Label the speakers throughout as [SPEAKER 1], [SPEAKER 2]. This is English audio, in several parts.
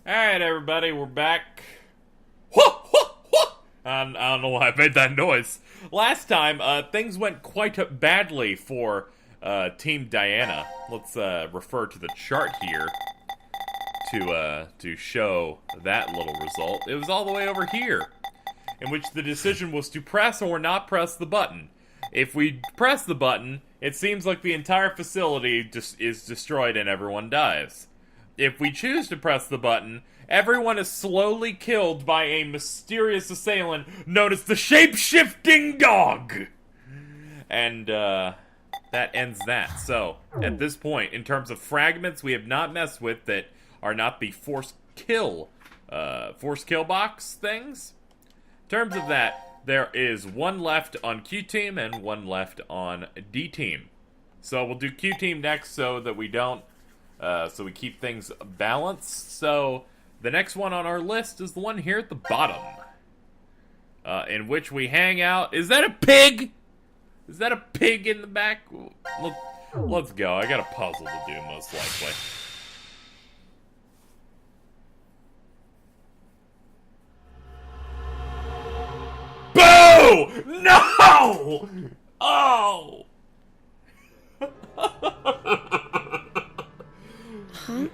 [SPEAKER 1] Alright, everybody, we're back. I don't know why I made that noise. Last time, things went quite badly for Team Diana. Let's refer to the chart here to show that little result. It was all the way over here, in which the decision was to press or not press the button. If we press the button, it seems like the entire facility is destroyed and everyone dies. If we choose to press the button, everyone is slowly killed by a mysterious assailant known as the Shape-Shifting Dog! And, that ends that. So, at this point, in terms of fragments we have not messed with that are not the force kill box things, in terms of that, there is one left on Q Team and one left on D Team. So we'll do Q Team next so that we don't so we keep things balanced. So the next one on our list is the one here at the bottom, in which we hang out. Is that a pig? Is that a pig in the back? Let's go. I got a puzzle to do, most likely. Boo! No! Oh!
[SPEAKER 2] Huh?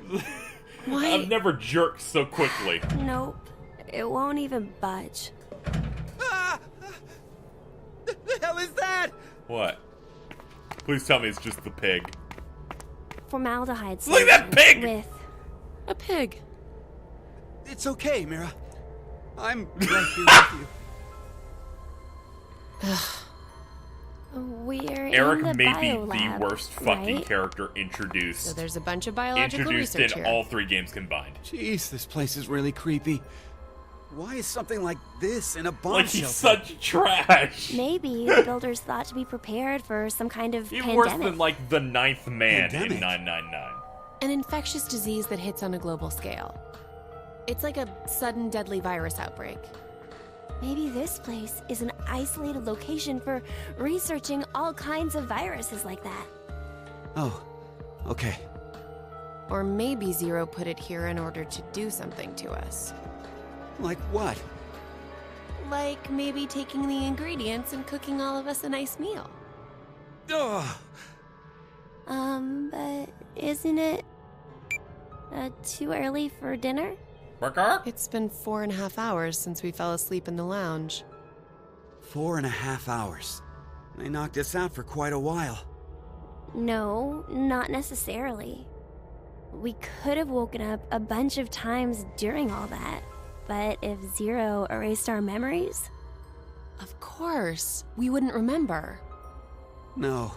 [SPEAKER 2] Why?
[SPEAKER 1] I've never jerked so quickly.
[SPEAKER 2] Nope. It won't even budge.
[SPEAKER 3] Ah! The hell is that?
[SPEAKER 1] What? Please tell me it's just the pig.
[SPEAKER 2] Formaldehyde
[SPEAKER 1] Look at that pig!
[SPEAKER 2] with
[SPEAKER 4] A pig.
[SPEAKER 3] It's okay, Mira. I'm right here with you.
[SPEAKER 2] we're
[SPEAKER 1] Eric
[SPEAKER 2] in the
[SPEAKER 1] may be
[SPEAKER 2] biolab,
[SPEAKER 1] the worst fucking
[SPEAKER 2] right?
[SPEAKER 1] character introduced.
[SPEAKER 4] So there's a bunch of biological
[SPEAKER 1] Introduced
[SPEAKER 4] research
[SPEAKER 1] in
[SPEAKER 4] here.
[SPEAKER 1] all three games combined.
[SPEAKER 3] Jeez, this place is really creepy. Why is something like this in a bomb
[SPEAKER 1] Like he's
[SPEAKER 3] shelter?
[SPEAKER 1] such trash.
[SPEAKER 2] Maybe the builders thought to be prepared for some kind of
[SPEAKER 1] Even
[SPEAKER 2] pandemic.
[SPEAKER 1] worse than like the Ninth Man in
[SPEAKER 3] Pandemic?
[SPEAKER 1] 999.
[SPEAKER 4] An infectious disease that hits on a global scale. It's like a sudden deadly virus outbreak.
[SPEAKER 2] Maybe this place is an isolated location for researching all kinds of viruses like that.
[SPEAKER 3] Oh, okay.
[SPEAKER 4] Or maybe Zero put it here in order to do something to us.
[SPEAKER 3] Like what?
[SPEAKER 4] Like maybe taking the ingredients and cooking all of us a nice meal.
[SPEAKER 3] Ugh.
[SPEAKER 2] But isn't it too early for dinner?
[SPEAKER 1] Burger?
[SPEAKER 4] It's been 4.5 hours since we fell asleep in the lounge.
[SPEAKER 3] 4.5 hours. They knocked us out for quite a while.
[SPEAKER 2] No, not necessarily. We could have woken up a bunch of times during all that, but if Zero erased our memories...
[SPEAKER 4] Of course, we wouldn't remember.
[SPEAKER 3] No.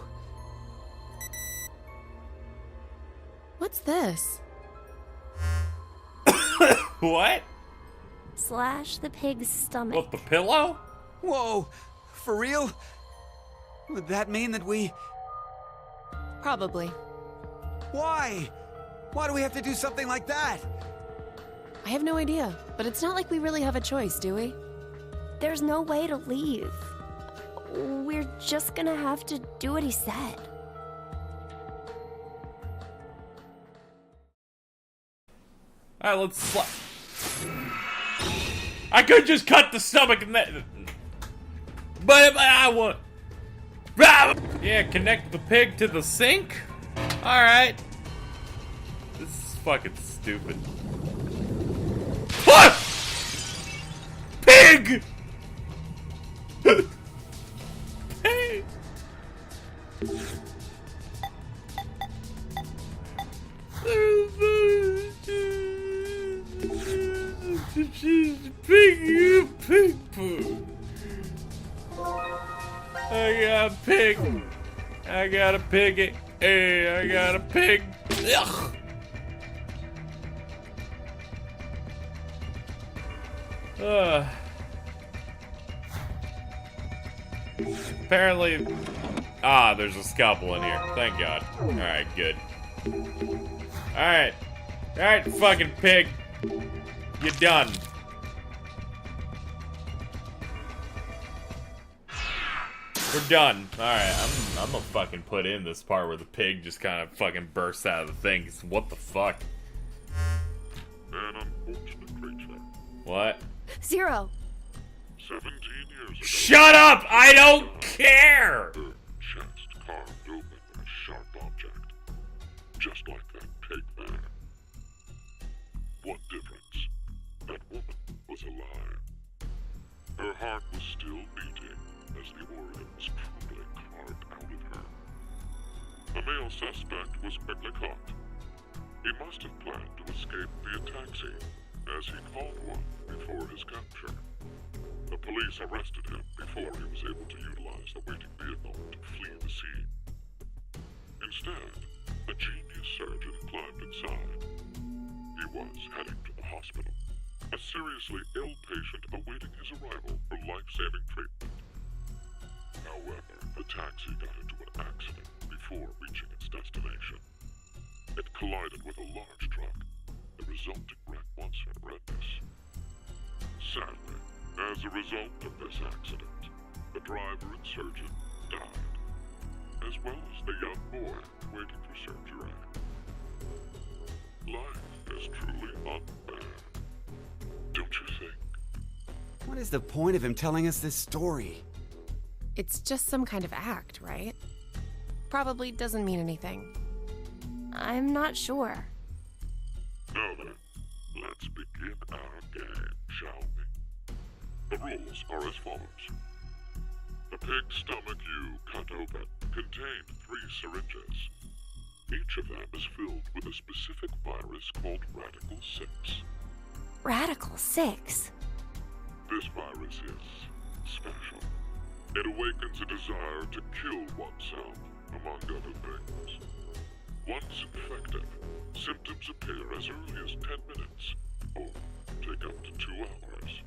[SPEAKER 4] What's this?
[SPEAKER 1] What?
[SPEAKER 2] Slash the pig's stomach.
[SPEAKER 1] What, the pillow?
[SPEAKER 3] Whoa! For real? Would that mean that we...
[SPEAKER 4] Probably.
[SPEAKER 3] Why? Why do we have to do something like that?
[SPEAKER 4] I have no idea, but it's not like we really have a choice, do we?
[SPEAKER 2] There's no way to leave. We're just gonna have to do what he said.
[SPEAKER 1] Alright, let's I could just cut the stomach and that... But I want... Yeah, connect the pig to the sink? Alright. This is fucking stupid. What? Pig! Pig! Pig poo. I got a pig. I got a pig. Hey, I got a pig. Ugh. Apparently, there's a scalpel in here. Thank God. Alright, good. Alright. Alright, fucking pig. You're done. We're done. Alright, I'm gonna fucking put in this part where the pig just kind of fucking bursts out of the thing. 'Cause what the fuck?
[SPEAKER 5] Man on
[SPEAKER 1] What?
[SPEAKER 2] Zero.
[SPEAKER 5] 17 years ago.
[SPEAKER 1] Shut up! I don't care!
[SPEAKER 5] Her chest carved open with a sharp object, just like that pig there. One difference: that woman was alive. Her heart was still beating as the organ was crudely carved out of her. A male suspect was quickly caught. He must have planned to escape via taxi, as he called one before his capture. The police arrested him before he was able to utilize the waiting vehicle to flee the scene. Instead, a genius surgeon climbed inside. He was heading to the hospital, a seriously ill patient awaiting his arrival for life-saving treatment. However, the taxi got into an accident before reaching its destination. It collided with a large truck. The resulting wreck was horrendous. Sadly, as a result of this accident, the driver and surgeon died, as well as the young boy waiting for surgery. Life is truly unfair, don't you think?
[SPEAKER 3] What is the point of him telling us this story?
[SPEAKER 4] It's just some kind of act, right? Probably doesn't mean anything.
[SPEAKER 2] I'm not sure.
[SPEAKER 5] Now then, let's begin our game, shall we? The rules are as follows. The pig's stomach you cut open contained 3 syringes. Each of them is filled with a specific virus called Radical 6.
[SPEAKER 2] Radical 6?
[SPEAKER 5] This virus is special. It awakens a desire to kill oneself, among other things. Once infected, symptoms appear as early as 10 minutes, or take up to 2 hours.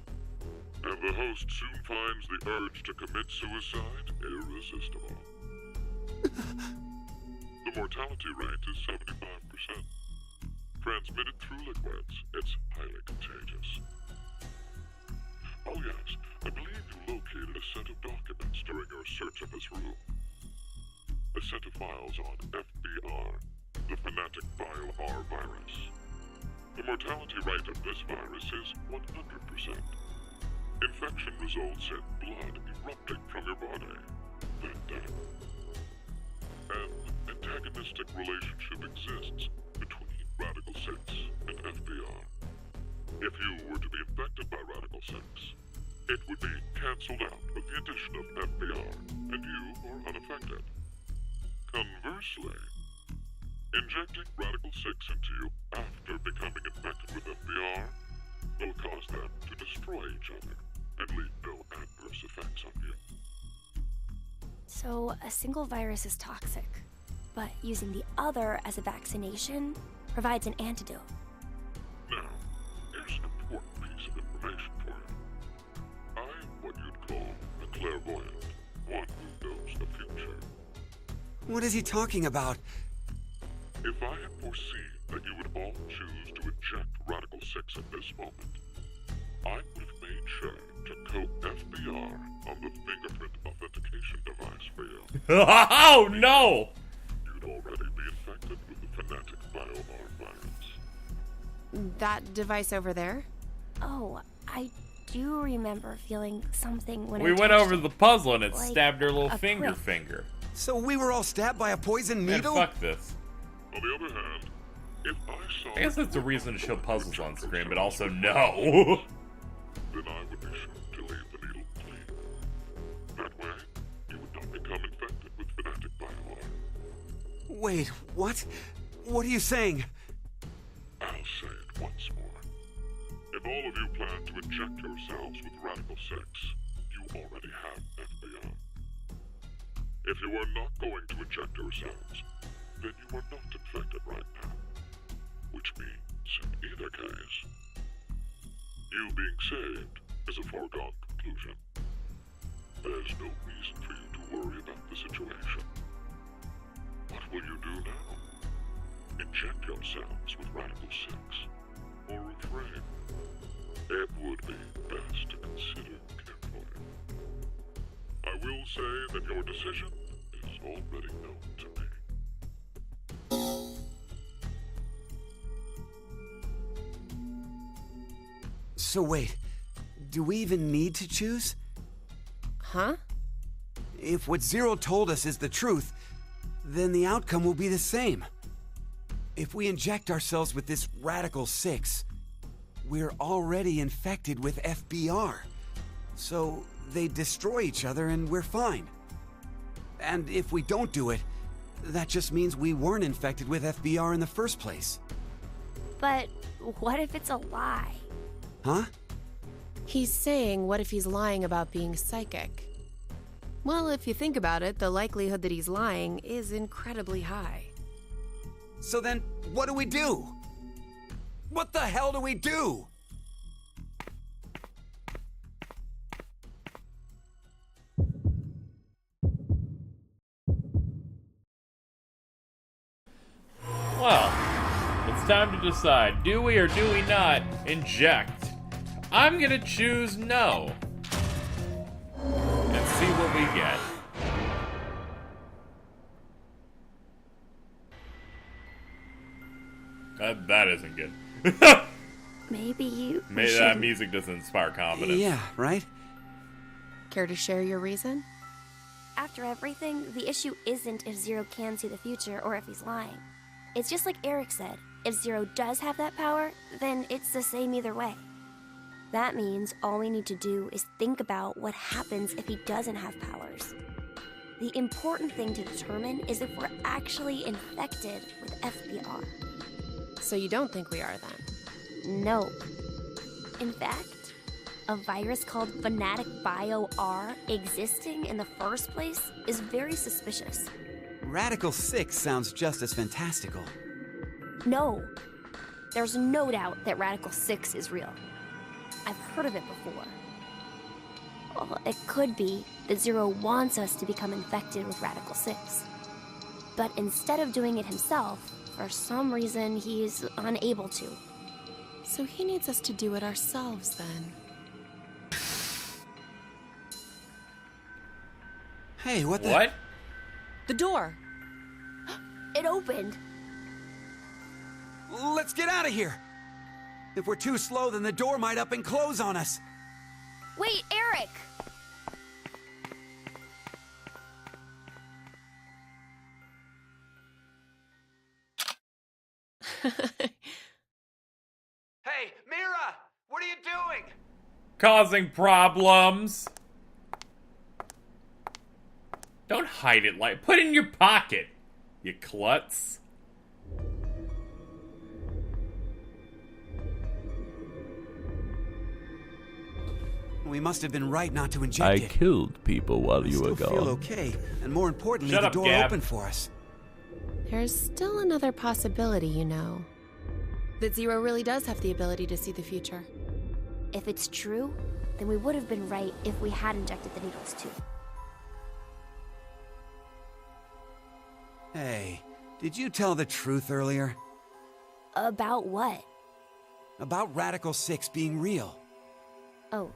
[SPEAKER 5] And the host soon finds the urge to commit suicide irresistible. The mortality rate is 75%. Transmitted through liquids, it's highly contagious. Oh yes, I believe you located a set of documents during your search of this room. A set of files on FBR, the Fanatic Bio-R virus. The mortality rate of this virus is 100%. Infection results in blood erupting from your body, then death. An antagonistic relationship exists between Radical 6 and FBR. If you were to be infected by Radical 6, it would be cancelled out with the addition of FBR, and you are unaffected. Conversely, injecting Radical 6 into you after becoming infected with FBR will cause them to destroy each other and leave no adverse effects on you.
[SPEAKER 2] So, a single virus is toxic, but using the other as a vaccination provides an antidote.
[SPEAKER 5] Now, here's an important piece of information for you. I am what you'd call a clairvoyant, one who knows the future.
[SPEAKER 3] What is he talking about?
[SPEAKER 5] If I had foreseen that you would all choose to inject Radical 6 at this moment, I would have made sure to coat FBR on the fingerprint authentication device for you.
[SPEAKER 1] Oh, no!
[SPEAKER 5] You'd already be infected with the Fanatic Bio-R virus.
[SPEAKER 4] That device over there?
[SPEAKER 2] Oh, I do remember feeling something when
[SPEAKER 1] We
[SPEAKER 2] I
[SPEAKER 1] went
[SPEAKER 2] touched
[SPEAKER 1] over
[SPEAKER 2] it.
[SPEAKER 1] the puzzle and it
[SPEAKER 2] like
[SPEAKER 1] stabbed her little
[SPEAKER 2] a
[SPEAKER 1] finger.
[SPEAKER 2] prick.
[SPEAKER 3] So we were all stabbed by a poison
[SPEAKER 1] And
[SPEAKER 3] needle?
[SPEAKER 1] fuck this.
[SPEAKER 5] On the other hand, if I saw...
[SPEAKER 1] I guess that's a reason to show puzzles on screen, but also no.
[SPEAKER 5] then I would be sure to leave the needle clean. That way, you would not become infected with Fanatic Bio-R.
[SPEAKER 3] Wait, what? What are you saying?
[SPEAKER 5] I'll say it once more. If all of you plan to inject yourselves with Radical 6, you already have FBR. If you are not going to inject yourselves, then you are not infected right now. Which means, in either case, you being saved is a foregone conclusion. There's no reason for you to worry about the situation. What will you do now? Inject yourselves with Radical 6, or refrain? It would be best to consider carefully. I will say that your decision is already known to me.
[SPEAKER 3] So wait, do we even need to choose?
[SPEAKER 4] Huh?
[SPEAKER 3] If what Zero told us is the truth, then the outcome will be the same. If we inject ourselves with this Radical 6, we're already infected with FBR. So they destroy each other and we're fine. And if we don't do it, that just means we weren't infected with FBR in the first place.
[SPEAKER 2] But what if it's a lie?
[SPEAKER 3] Huh?
[SPEAKER 4] He's saying, what if he's lying about being psychic? Well, if you think about it, the likelihood that he's lying is incredibly high.
[SPEAKER 3] So then, what do we do? What the hell do we do?
[SPEAKER 1] Well, it's time to decide. Do we or do we not inject? I'm gonna choose no. And see what we get. That isn't good.
[SPEAKER 2] Maybe
[SPEAKER 1] Maybe that music doesn't inspire confidence.
[SPEAKER 3] Yeah, right?
[SPEAKER 4] Care to share your reason?
[SPEAKER 2] After everything, the issue isn't if Zero can see the future or if he's lying. It's just like Eric said, if Zero does have that power, then it's the same either way. That means all we need to do is think about what happens if he doesn't have powers. The important thing to determine is if we're actually infected with FBR.
[SPEAKER 4] So you don't think we are then?
[SPEAKER 2] No. In fact, a virus called Fanatic Bio R existing in the first place is very suspicious.
[SPEAKER 3] Radical 6 sounds just as fantastical.
[SPEAKER 2] No. There's no doubt that Radical 6 is real. I've heard of it before. Well, it could be that Zero wants us to become infected with Radical 6. But instead of doing it himself, for some reason he's unable to.
[SPEAKER 4] So he needs us to do it ourselves then.
[SPEAKER 3] Hey, what the...
[SPEAKER 1] What?
[SPEAKER 4] The door!
[SPEAKER 2] It opened!
[SPEAKER 3] Let's get out of here! If we're too slow, then the door might up and close on us.
[SPEAKER 2] Wait, Eric!
[SPEAKER 3] Hey, Mira! What are you doing?
[SPEAKER 1] Causing problems. Don't hide it like... Put it in your pocket, you klutz.
[SPEAKER 3] We must have been right not to inject
[SPEAKER 6] I
[SPEAKER 3] it.
[SPEAKER 6] killed people while you were
[SPEAKER 3] Still feel
[SPEAKER 6] gone.
[SPEAKER 3] okay, and more importantly,
[SPEAKER 1] Shut
[SPEAKER 3] the
[SPEAKER 1] up,
[SPEAKER 3] door
[SPEAKER 1] Gab.
[SPEAKER 3] opened for us.
[SPEAKER 4] There's still another possibility, you know. That Zero really does have the ability to see the future.
[SPEAKER 2] If it's true, then we would have been right if we had injected the needles too.
[SPEAKER 3] Hey, did you tell the truth earlier?
[SPEAKER 2] About what?
[SPEAKER 3] About Radical 6 being real.
[SPEAKER 2] Oh,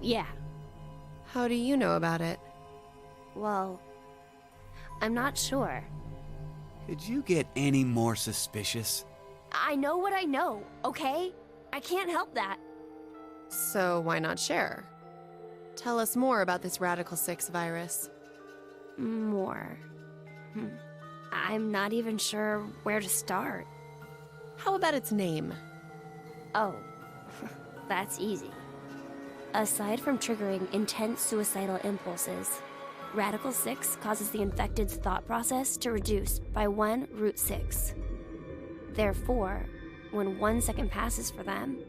[SPEAKER 2] yeah.
[SPEAKER 4] How do you know about it?
[SPEAKER 2] Well, I'm not sure.
[SPEAKER 3] Could you get any more suspicious?
[SPEAKER 2] I know what I know, okay? I can't help that.
[SPEAKER 4] So why not share? Tell us more about this Radical 6 virus.
[SPEAKER 2] More. I'm not even sure where to start.
[SPEAKER 4] How about its name?
[SPEAKER 2] Oh, that's easy. Aside from triggering intense suicidal impulses, Radical 6 causes the infected's thought process to reduce by 1√6. Therefore, when 1 second passes for them,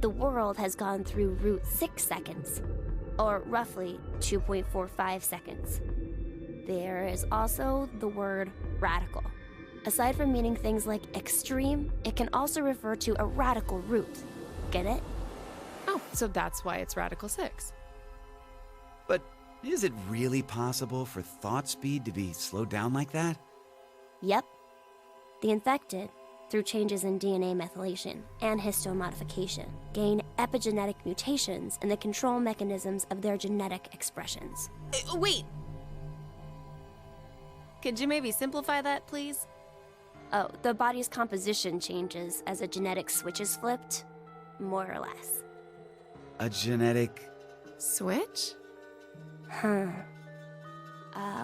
[SPEAKER 2] the world has gone through √6 seconds, or roughly 2.45 seconds. There is also the word radical. Aside from meaning things like extreme, it can also refer to a radical root. Get it?
[SPEAKER 4] Oh, so that's why it's Radical 6.
[SPEAKER 3] But is it really possible for thought speed to be slowed down like that?
[SPEAKER 2] Yep. The infected, through changes in DNA methylation and histone modification, gain epigenetic mutations in the control mechanisms of their genetic expressions.
[SPEAKER 4] Wait! Could you maybe simplify that, please?
[SPEAKER 2] Oh, the body's composition changes as a genetic switch is flipped. more or less.
[SPEAKER 3] A genetic...
[SPEAKER 4] Switch?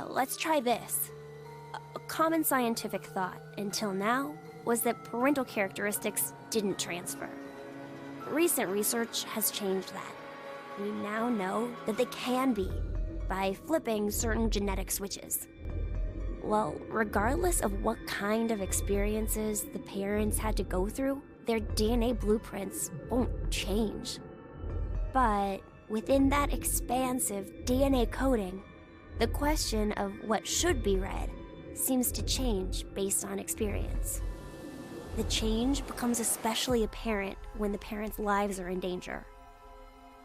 [SPEAKER 2] Let's try this. A common scientific thought until now was that parental characteristics didn't transfer. Recent research has changed that. We now know that they can be by flipping certain genetic switches. Well, regardless of what kind of experiences the parents had to go through, their DNA blueprints won't change. But within that expansive DNA coding, the question of what should be read seems to change based on experience. The change becomes especially apparent when the parents' lives are in danger.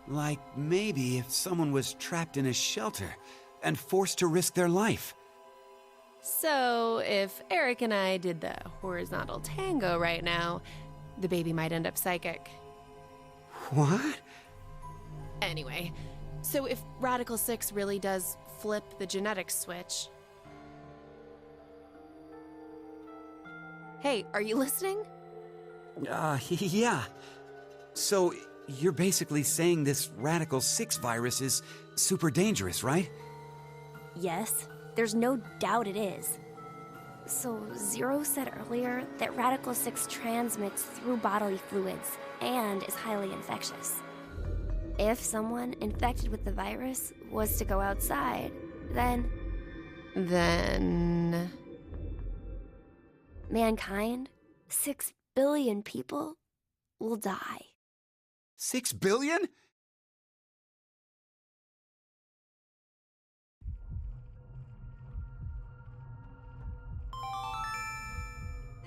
[SPEAKER 3] Like maybe if someone was trapped in a shelter and forced to risk their life.
[SPEAKER 4] So, if Eric and I did the horizontal tango right now, the baby might end up psychic.
[SPEAKER 3] What?
[SPEAKER 4] Anyway, so if Radical 6 really does flip the genetics switch... Hey, are you listening?
[SPEAKER 3] Yeah. So, you're basically saying this Radical 6 virus is super dangerous, right?
[SPEAKER 2] Yes, there's no doubt it is. So, Zero said earlier that Radical 6 transmits through bodily fluids and is highly infectious. If someone infected with the virus was to go outside, then mankind, 6 billion people, will die.
[SPEAKER 3] 6 billion?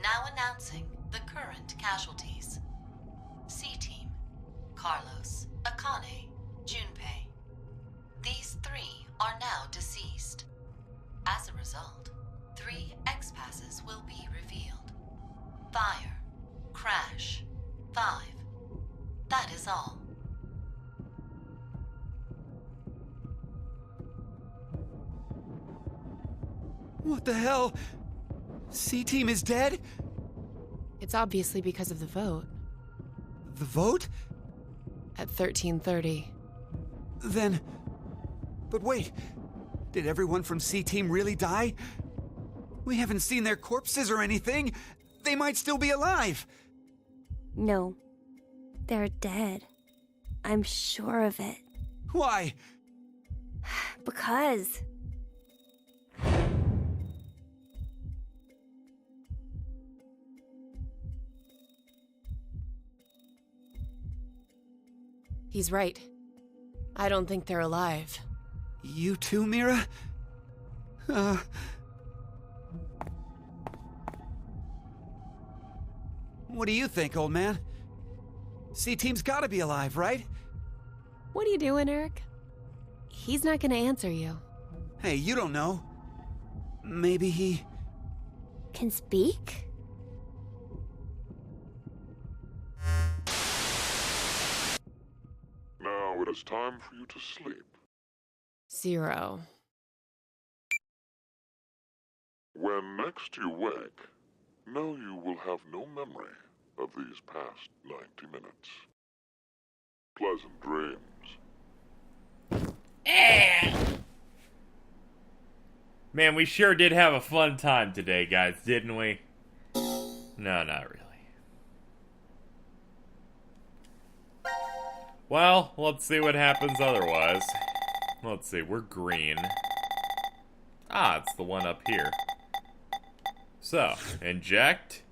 [SPEAKER 6] Now announcing the current casualties. C-Team, Carlos, Akane, Junpei. These 3 are now deceased. As a result, 3 X-passes will be revealed. Fire, crash, 5. That is all.
[SPEAKER 3] What the hell? C-Team is dead?
[SPEAKER 4] It's obviously because of the vote.
[SPEAKER 3] The vote?
[SPEAKER 4] At 13:30.
[SPEAKER 3] Then... But wait, did everyone from C-Team really die? We haven't seen their corpses or anything. They might still be alive.
[SPEAKER 2] No, they're dead. I'm sure of it.
[SPEAKER 3] Why?
[SPEAKER 2] Because...
[SPEAKER 4] He's right. I don't think they're alive.
[SPEAKER 3] You too, Mira? What do you think, old man? C-Team's gotta be alive, right?
[SPEAKER 4] What are you doing, Eric? He's not gonna answer you.
[SPEAKER 3] Hey, you don't know. Maybe he...
[SPEAKER 2] can speak?
[SPEAKER 5] Now it is time for you to sleep.
[SPEAKER 4] 0.
[SPEAKER 5] When next you wake, know you will have no memory of these past 90 minutes. Pleasant dreams.
[SPEAKER 1] Man, we sure did have a fun time today, guys, didn't we? No, not really. Well, let's see what happens otherwise. Let's see, we're green. Ah, it's the one up here. So, inject.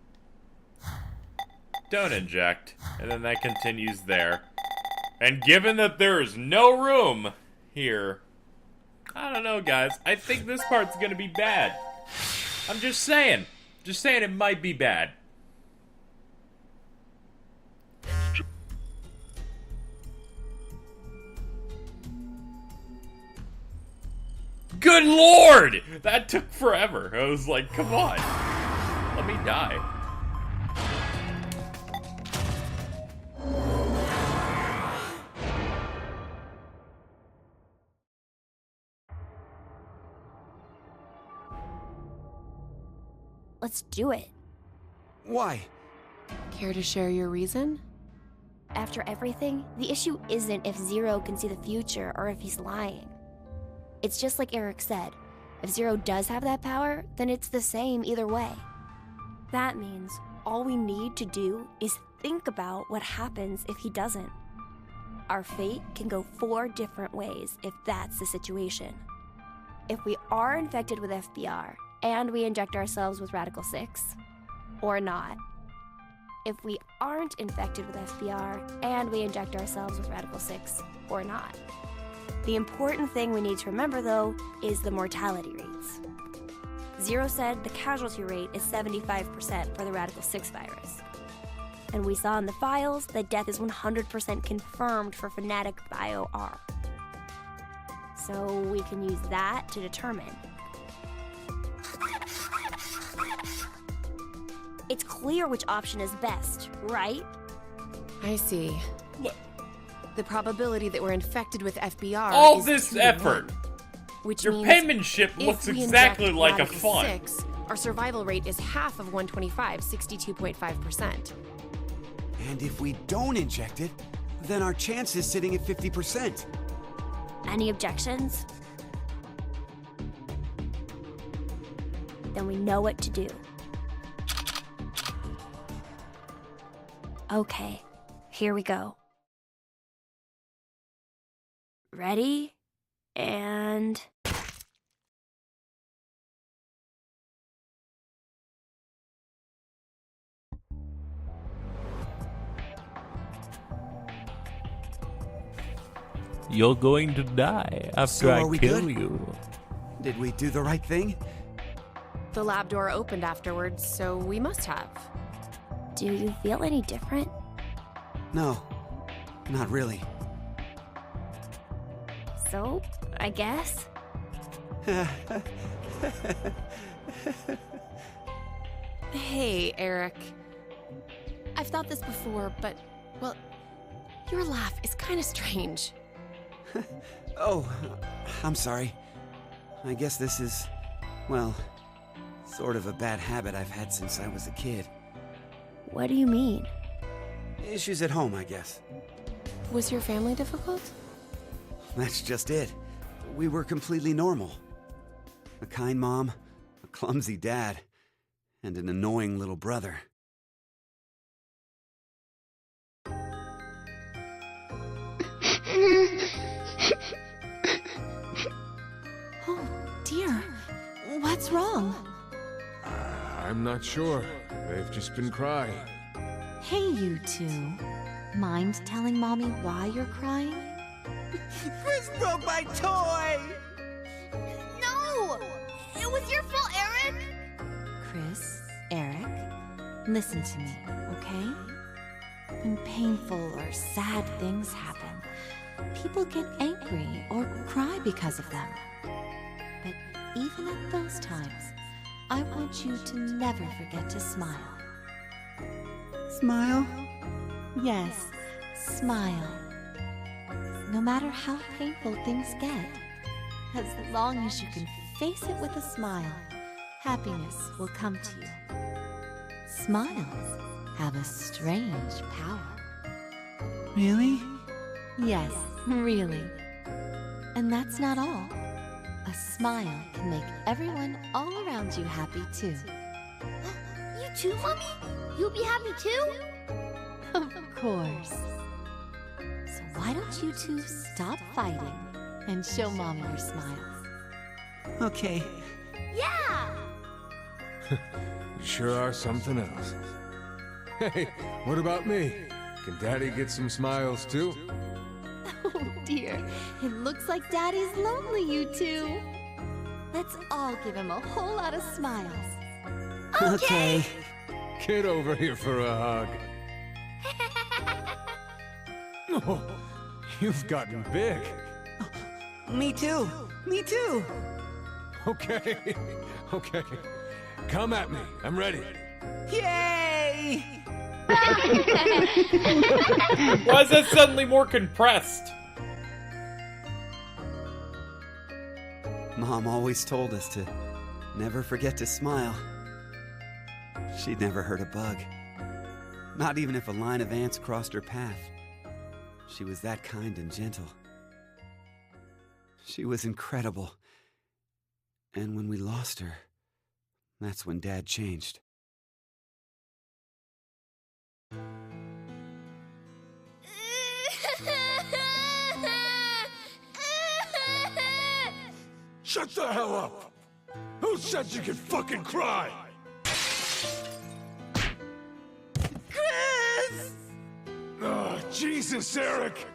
[SPEAKER 1] Don't inject. And then that continues there. And given that there is no room here, I don't know, guys. I think this part's gonna be bad. I'm just saying. Just saying it might be bad. Good lord! That took forever. I was like, come on. Let me die.
[SPEAKER 2] Let's do it.
[SPEAKER 3] Why?
[SPEAKER 4] Care to share your reason?
[SPEAKER 2] After everything, the issue isn't if Zero can see the future or if he's lying. It's just like Eric said. If Zero does have that power, then it's the same either way. That means all we need to do is think about what happens if he doesn't. Our fate can go 4 different ways if that's the situation. If we are infected with FBR and we inject ourselves with Radical 6, or not. If we aren't infected with FBR and we inject ourselves with Radical 6, or not. The important thing we need to remember, though, is the mortality rates. Zero said the casualty rate is 75% for the Radical 6 virus. And we saw in the files that death is 100% confirmed for Fnatic Bio-R. So we can use that to determine. It's clear which option is best, right?
[SPEAKER 4] I see.
[SPEAKER 1] What?
[SPEAKER 4] The probability that we're infected with FBR
[SPEAKER 1] All
[SPEAKER 4] is
[SPEAKER 1] this
[SPEAKER 4] 2 to
[SPEAKER 1] effort.
[SPEAKER 4] 1, which
[SPEAKER 1] Your
[SPEAKER 4] means
[SPEAKER 1] penmanship
[SPEAKER 4] if
[SPEAKER 1] looks
[SPEAKER 4] we
[SPEAKER 1] exactly
[SPEAKER 4] inject
[SPEAKER 1] like a
[SPEAKER 4] Radical
[SPEAKER 1] fun.
[SPEAKER 4] 6, our survival rate is half of 125, 62.5%.
[SPEAKER 3] And if we don't inject it, then our chance is sitting at 50%.
[SPEAKER 2] Any objections? Then we know what to do. Okay, here we go. Ready? And...
[SPEAKER 7] You're going to die after
[SPEAKER 3] So are
[SPEAKER 7] I
[SPEAKER 3] we
[SPEAKER 7] kill
[SPEAKER 3] good?
[SPEAKER 7] you.
[SPEAKER 3] Did we do the right thing?
[SPEAKER 4] The lab door opened afterwards, so we must have.
[SPEAKER 2] Do you feel any different?
[SPEAKER 3] No, not really.
[SPEAKER 2] So, I guess?
[SPEAKER 4] Hey, Eric. I've thought this before, but, well, your laugh is kind of strange.
[SPEAKER 3] Oh, I'm sorry. I guess this is, well, sort of a bad habit I've had since I was a kid.
[SPEAKER 2] What do you mean?
[SPEAKER 3] Issues at home, I guess.
[SPEAKER 4] Was your family difficult?
[SPEAKER 3] That's just it. We were completely normal. A kind mom, a clumsy dad, and an annoying little brother.
[SPEAKER 6] Oh, dear. What's wrong?
[SPEAKER 8] I'm not sure. They've just been crying.
[SPEAKER 6] Hey, you two. Mind telling Mommy why you're crying?
[SPEAKER 3] Chris broke my toy!
[SPEAKER 2] No! It was your fault, Eric!
[SPEAKER 6] Chris, Eric, listen to me, okay? When painful or sad things happen, people get angry or cry because of them. But even at those times, I want you to never forget to smile.
[SPEAKER 3] Smile?
[SPEAKER 6] Yes, smile. No matter how painful things get, as long as you can face it with a smile, happiness will come to you. Smiles have a strange power.
[SPEAKER 3] Really?
[SPEAKER 6] Yes, really. And that's not all. A smile can make everyone all around you happy too.
[SPEAKER 2] You too, Mommy? You'll be happy too?
[SPEAKER 6] Of course. So why don't you two stop fighting and show Mommy your smiles?
[SPEAKER 3] Okay.
[SPEAKER 2] Yeah!
[SPEAKER 8] You sure are something else. Hey, what about me? Can Daddy get some smiles too?
[SPEAKER 6] Oh dear, it looks like Daddy's lonely, you two. Let's all give him a whole lot of smiles.
[SPEAKER 3] Okay.
[SPEAKER 8] Get over here for a hug. Oh, you've gotten big.
[SPEAKER 3] Me too. Me too.
[SPEAKER 8] Okay, okay. Come at me. I'm ready.
[SPEAKER 3] Yay!
[SPEAKER 1] Why is that suddenly more compressed?
[SPEAKER 3] Mom always told us to never forget to smile. She'd never hurt a bug. Not even if a line of ants crossed her path. She was that kind and gentle. She was incredible. And when we lost her, that's when Dad changed.
[SPEAKER 8] Shut the hell up! Who said you could fucking cry?
[SPEAKER 3] Chris!
[SPEAKER 8] Oh, Jesus, Eric!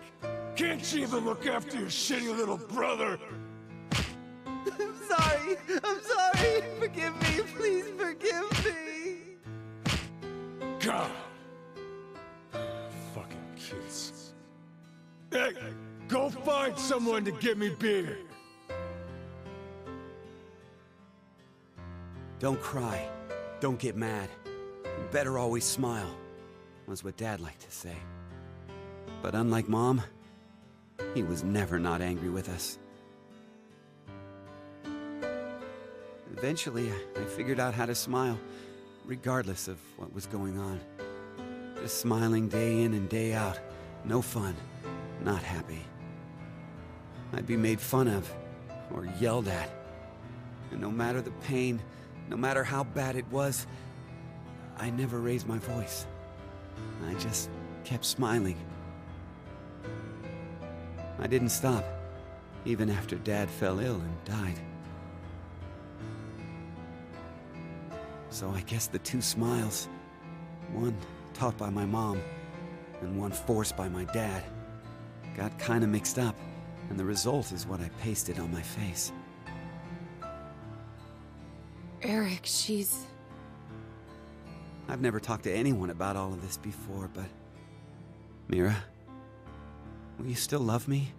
[SPEAKER 8] Can't you even look after your shitty little brother?
[SPEAKER 3] I'm sorry! I'm sorry! Forgive me! Please forgive me!
[SPEAKER 8] God! Fucking kids. Hey, go find someone to get me beer!
[SPEAKER 3] Don't cry. Don't get mad. You better always smile, was what Dad liked to say. But unlike Mom, he was never not angry with us. Eventually, I figured out how to smile, regardless of what was going on. Just smiling day in and day out. No fun. Not happy. I'd be made fun of, or yelled at. And no matter the pain, no matter how bad it was, I never raised my voice. I just kept smiling. I didn't stop, even after Dad fell ill and died. So I guess the two smiles, one taught by my mom and one forced by my dad, got kinda mixed up, and the result is what I pasted on my face.
[SPEAKER 4] Eric, she's...
[SPEAKER 3] I've never talked to anyone about all of this before, but... Mira, will you still love me?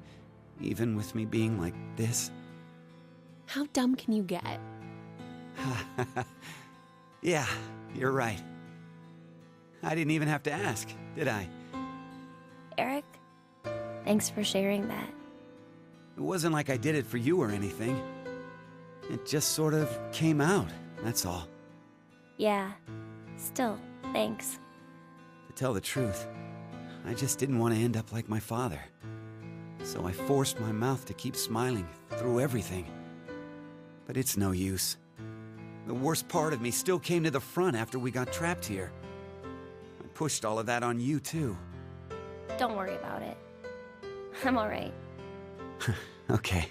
[SPEAKER 3] Even with me being like this?
[SPEAKER 4] How dumb can you get?
[SPEAKER 3] Yeah, you're right. I didn't even have to ask, did I?
[SPEAKER 2] Eric, thanks for sharing that.
[SPEAKER 3] It wasn't like I did it for you or anything. It just sort of came out, that's all.
[SPEAKER 2] Yeah, still, thanks.
[SPEAKER 3] To tell the truth, I just didn't want to end up like my father. So I forced my mouth to keep smiling through everything. But it's no use. The worst part of me still came to the front after we got trapped here. I pushed all of that on you, too.
[SPEAKER 2] Don't worry about it. I'm alright.
[SPEAKER 3] Okay.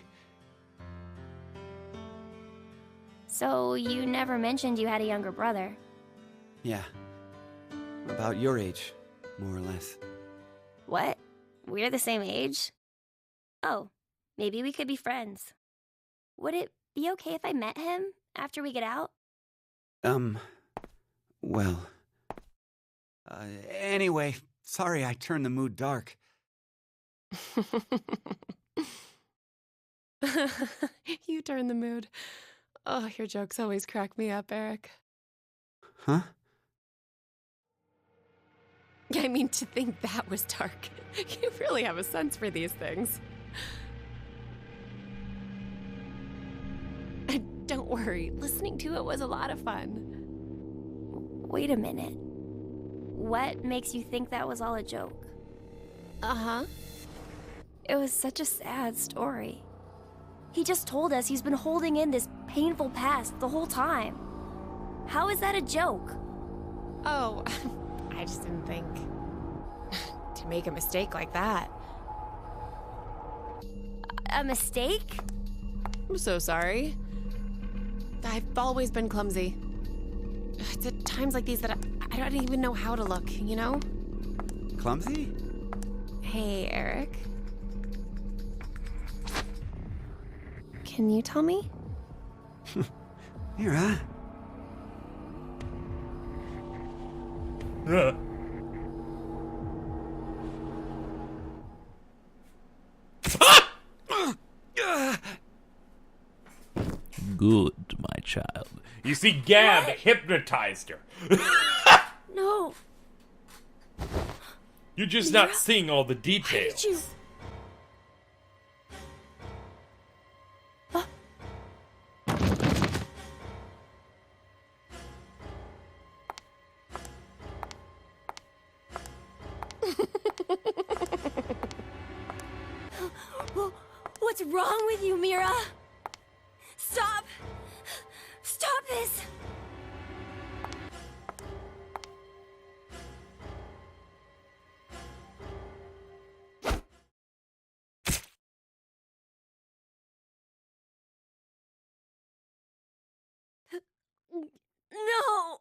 [SPEAKER 2] So, you never mentioned you had a younger brother.
[SPEAKER 3] Yeah. About your age, more or less.
[SPEAKER 2] What? We're the same age? Oh, maybe we could be friends. Would it be okay if I met him after we get out?
[SPEAKER 3] Well... anyway, sorry I turned the mood dark.
[SPEAKER 4] You turn the mood. Oh, your jokes always crack me up, Eric.
[SPEAKER 3] Huh?
[SPEAKER 4] I mean, to think that was dark. You really have a sense for these things. Don't worry, listening to it was a lot of fun.
[SPEAKER 2] Wait a minute. What makes you think that was all a joke?
[SPEAKER 4] Uh-huh.
[SPEAKER 2] It was such a sad story. He just told us he's been holding in this painful past the whole time. How is that a joke?
[SPEAKER 4] Oh, I just didn't think to make a mistake like that.
[SPEAKER 2] A mistake?
[SPEAKER 4] I'm so sorry. I've always been clumsy. It's at times like these that I don't even know how to look, you know?
[SPEAKER 3] Clumsy?
[SPEAKER 4] Hey, Eric. Can you tell me?
[SPEAKER 3] Mira?
[SPEAKER 7] Good, my child.
[SPEAKER 1] You see, Gab hypnotized her.
[SPEAKER 2] No.
[SPEAKER 1] You're just not seeing all the
[SPEAKER 2] How
[SPEAKER 1] details.
[SPEAKER 2] did you... wrong with you, Mira? Stop! Stop this! No!